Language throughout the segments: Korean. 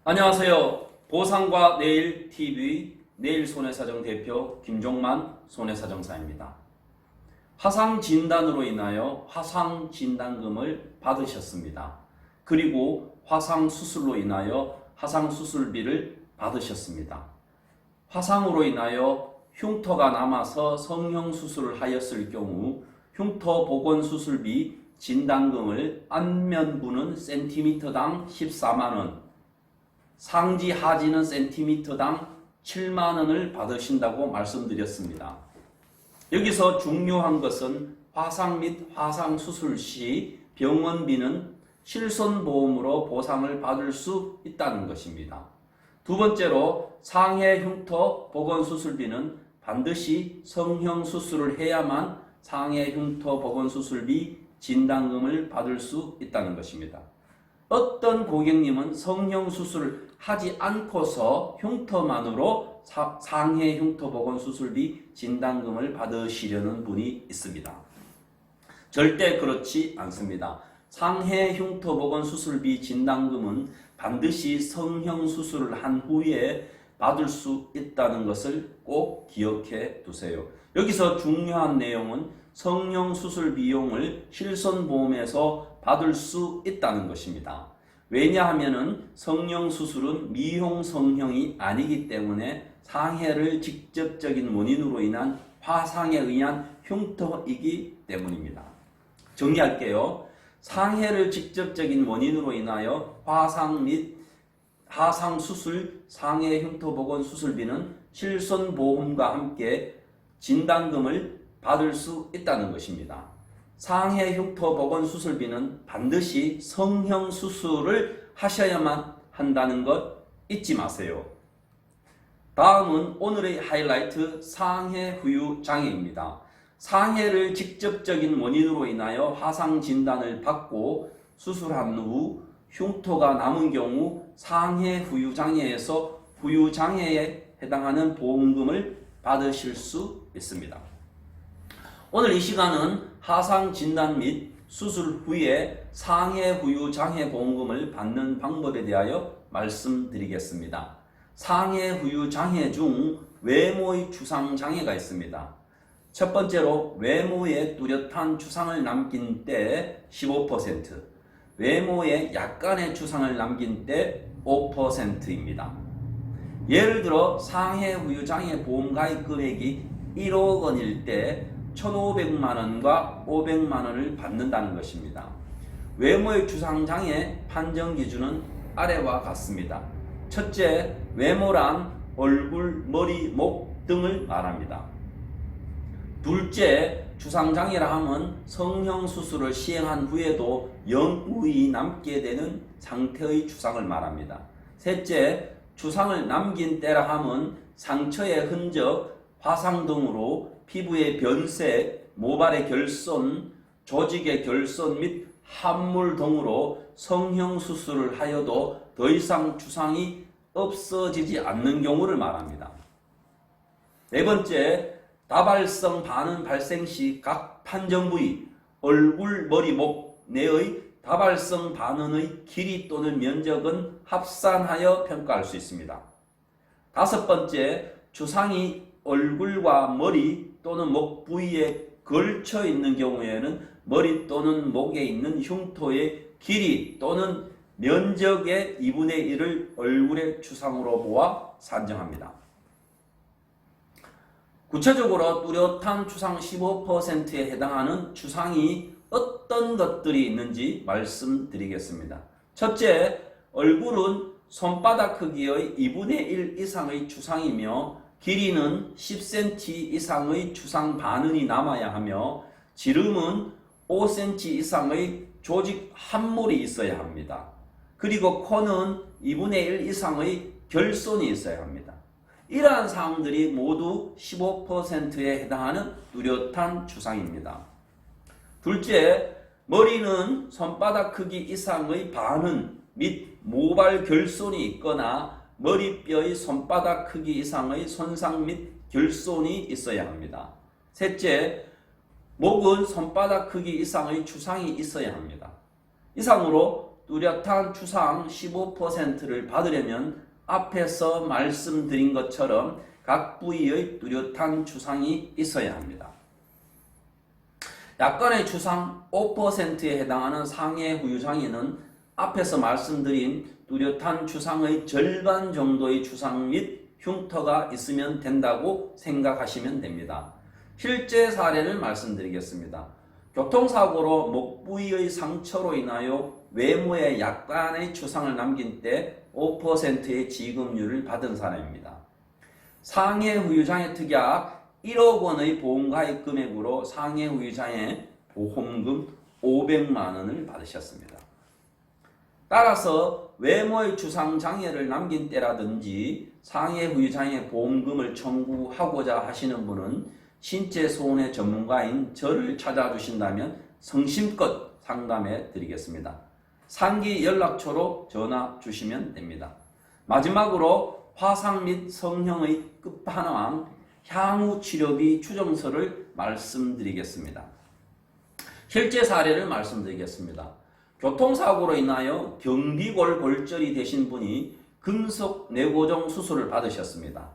안녕하세요. 보상과 내일 TV 내일 손해사정 대표 김종만 손해사정사입니다. 화상 진단으로 인하여 화상 진단금을 받으셨습니다. 그리고 화상 수술로 인하여 화상 수술비를 받으셨습니다. 화상으로 인하여 흉터가 남아서 성형 수술을 하였을 경우 흉터 복원 수술비 진단금을 안면부는 센티미터당 14만원, 상지 하지는 센티미터당 7만원을 받으신다고 말씀드렸습니다. 여기서 중요한 것은 화상 및 화상 수술 시 병원비는 실손보험으로 보상을 받을 수 있다는 것입니다. 두 번째로 상해 흉터 복원 수술비는 반드시 성형 수술을 해야만 상해 흉터 복원 수술비 진단금을 받을 수 있다는 것입니다. 어떤 고객님은 성형 수술을 하지 않고서 흉터만으로 상해 흉터 복원 수술비 진단금을 받으시려는 분이 있습니다. 절대 그렇지 않습니다. 상해 흉터 복원 수술비 진단금은 반드시 성형 수술을 한 후에 받을 수 있다는 것을 꼭 기억해 두세요. 여기서 중요한 내용은 성형 수술 비용을 실손보험에서 받을 수 있다는 것입니다. 왜냐하면 성형 수술은 미용 성형이 아니기 때문에 상해를 직접적인 원인으로 인한 화상에 의한 흉터이기 때문입니다. 정리할게요. 상해를 직접적인 원인으로 인하여 화상 및 하상 수술, 상해 흉터 복원 수술비는 실손보험과 함께 진단금을 받을 수 있다는 것입니다. 상해 흉터 복원 수술비는 반드시 성형 수술을 하셔야만 한다는 것 잊지 마세요. 다음은 오늘의 하이라이트 상해 후유 장애입니다. 상해를 직접적인 원인으로 인하여 화상 진단을 받고 수술한 후 흉터가 남은 경우 상해 후유 장애에서 후유 장애에 해당하는 보험금을 받으실 수 있습니다. 오늘 이 시간은 화상 진단 및 수술 후에 상해 후유 장애 보험금을 받는 방법에 대하여 말씀드리겠습니다. 상해 후유 장애 중 외모의 추상 장애가 있습니다. 첫 번째로 외모에 뚜렷한 추상을 남긴 때 15%, 외모에 약간의 추상을 남긴 때 5%입니다. 예를 들어 상해 후유 장애 보험 가입 금액이 1억 원일 때 1,500만원과 500만원을 받는다는 것입니다. 외모의 추상장애 판정 기준은 아래와 같습니다. 첫째, 외모란 얼굴, 머리, 목 등을 말합니다. 둘째, 추상장애라 하면 성형 수술을 시행한 후에도 영구히 남게 되는 상태의 추상을 말합니다. 셋째, 추상을 남긴 때라 하면 상처의 흔적, 화상 등으로 피부의 변색, 모발의 결손, 조직의 결손 및 함물 등으로 성형 수술을 하여도 더 이상 추상이 없어지지 않는 경우를 말합니다. 네 번째, 다발성 반응 발생 시 각 판정 부위, 얼굴, 머리, 목 내의 다발성 반응의 길이 또는 면적은 합산하여 평가할 수 있습니다. 다섯 번째, 추상이 얼굴과 머리 또는 목 부위에 걸쳐 있는 경우에는 머리 또는 목에 있는 흉터의 길이 또는 면적의 2분의 1을 얼굴의 추상으로 보아 산정합니다. 구체적으로 뚜렷한 추상 15%에 해당하는 추상이 어떤 것들이 있는지 말씀드리겠습니다. 첫째, 얼굴은 손바닥 크기의 2분의 1 이상의 추상이며 길이는 10cm 이상의 추상 반응이 남아야 하며 지름은 5cm 이상의 조직 함물이 있어야 합니다. 그리고 코는 2분의 1 이상의 결손이 있어야 합니다. 이러한 사항들이 모두 15%에 해당하는 뚜렷한 추상입니다. 둘째, 머리는 손바닥 크기 이상의 반응 및 모발 결손이 있거나 머리뼈의 손바닥 크기 이상의 손상 및 결손이 있어야 합니다. 셋째, 목은 손바닥 크기 이상의 추상이 있어야 합니다. 이상으로 뚜렷한 추상 15%를 받으려면 앞에서 말씀드린 것처럼 각 부위의 뚜렷한 추상이 있어야 합니다. 약관의 추상 5%에 해당하는 상해 후유 장애는 앞에서 말씀드린 뚜렷한 추상의 절반 정도의 추상 및 흉터가 있으면 된다고 생각하시면 됩니다. 실제 사례를 말씀드리겠습니다. 교통사고로 목 부위의 상처로 인하여 외모에 약간의 추상을 남긴 때 5%의 지급률을 받은 사람입니다. 상해 후유장애 특약 1억 원의 보험가입 금액으로 상해 후유장애 보험금 500만 원을 받으셨습니다. 따라서 외모의 추상 장애를 남긴 때라든지 상해 후유장애 보험금을 청구하고자 하시는 분은 신체 소원의 전문가인 저를 찾아주신다면 성심껏 상담해 드리겠습니다. 상기 연락처로 전화 주시면 됩니다. 마지막으로 화상 및 성형의 끝판왕 향후 치료비 추정서를 말씀드리겠습니다. 실제 사례를 말씀드리겠습니다. 교통사고로 인하여 경비골 골절이 되신 분이 금속 뇌고정 수술을 받으셨습니다.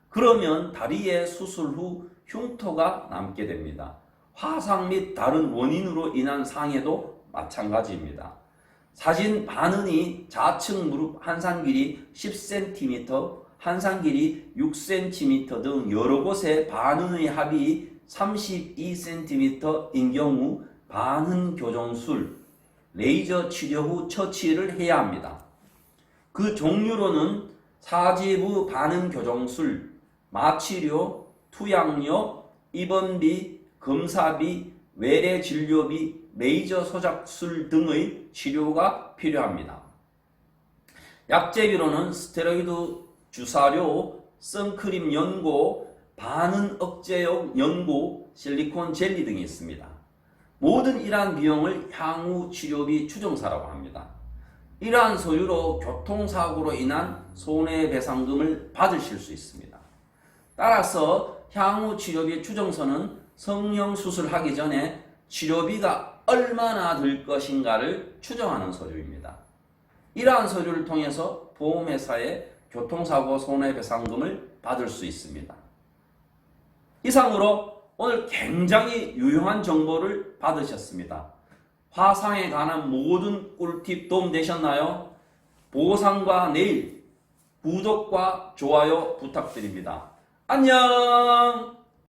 그러면 다리에 수술 후 흉터가 남게 됩니다. 화상 및 다른 원인으로 인한 상해도 마찬가지입니다. 사진 반은이 좌측 무릎 한상 길이 10cm, 한상 길이 6cm 등 여러 곳에 반은의 합이 32cm인 경우 반은 교정술, 레이저 치료 후 처치를 해야 합니다. 그 종류로는 사지부 반은 교정술, 마취료, 투약료, 입원비, 검사비, 외래 진료비, 레이저 소작술 등의 치료가 필요합니다. 약제비로는 스테로이드 주사료, 선크림 연고, 반은 억제용 연고, 실리콘 젤리 등이 있습니다. 모든 이러한 비용을 향후 치료비 추정사라고 합니다. 이러한 소유로 교통사고로 인한 손해배상금을 받으실 수 있습니다. 따라서 향후 치료비 추정서는 성형수술하기 전에 치료비가 얼마나 들 것인가를 추정하는 서류입니다. 이러한 서류를 통해서 보험회사에 교통사고 손해배상금을 받을 수 있습니다. 이상으로 오늘 굉장히 유용한 정보를 받으셨습니다. 화상에 관한 모든 꿀팁 도움되셨나요? 보상과 내일 구독과 좋아요 부탁드립니다. 안녕!